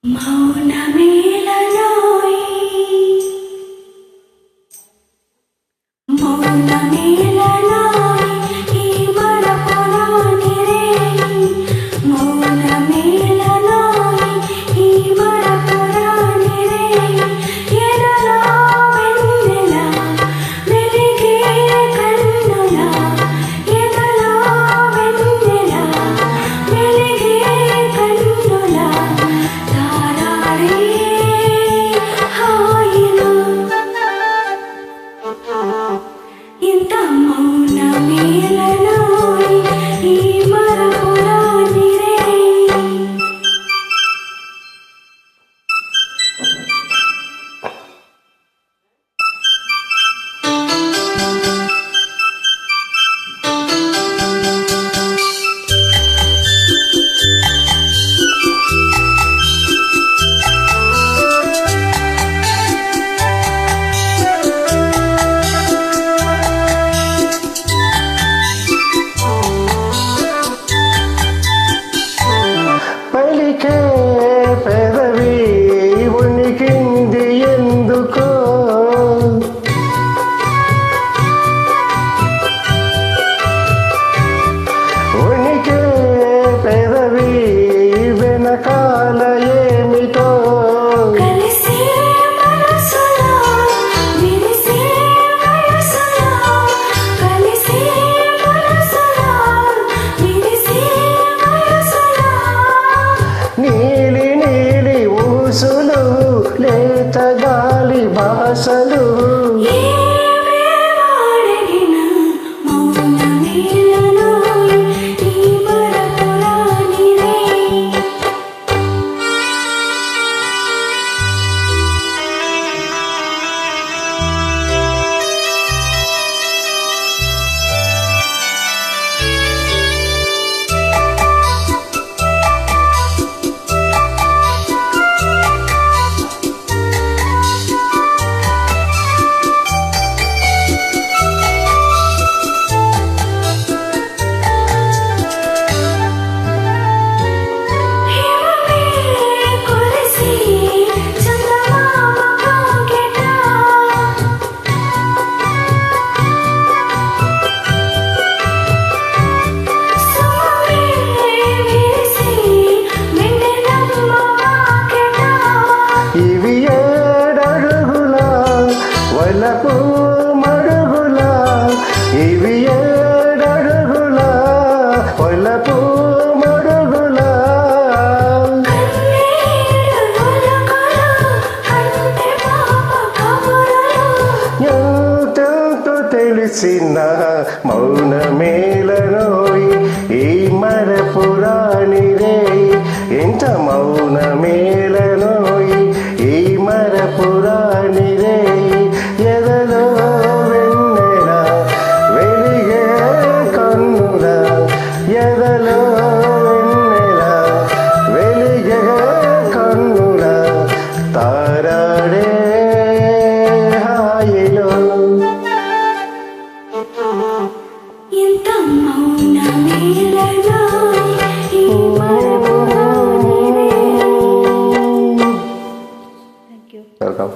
మౌనమేలనోయి ఈ మరపురాని రేయి మౌనమేలనోయి ఈ మరపురాని రేయి ఎదలో వెన్నెల వెలిగే కన్నుల ఎదలో వెన్నెల వెలిగే కన్నుల తారాడే హాయిలో ఇంత మౌనమేలనోయి ఈ మరపురాని రేయి పలికే పెదవి ఉనికింది ఎందుకో ఉనికే పెదవి వెనకాల ఏమిటో కలిసే మనసులో విరిసే వయసులో కలిసే మనసులో విరిసే వయసులో నీలి నీలి ఊసులు లేత గాలి భాషలు ఏమేవాడగినా మౌనమేలనోయి ఈ మరపురాని రేయి హిమమే కొలిసి చందమామ కాకెట సుమమే విరిసి వెన్నెలమ్మ వాకెట ఇవి ఏడడుగుల వలపు మడుగుల ఇవి ఏడడుగుల వలపు మడుగుల కన్నీరు మొలకలు కంటి పాప కబురలు ఎంతో తెలిసిన మౌనమేలనోయి ఈ మరపురాని రేయి ఎంత మౌనమేలనోయి ఈ మరపురాని రేయి ఎదలో వెన్నెల వెలిగే కన్నుల ఎదలో వెన్నెల వెలిగే కన్నుల తారాడే హాయిలో ఎంత మౌనమేలనోయి ఈ మరపురాని రేయి. వెల్కమ్.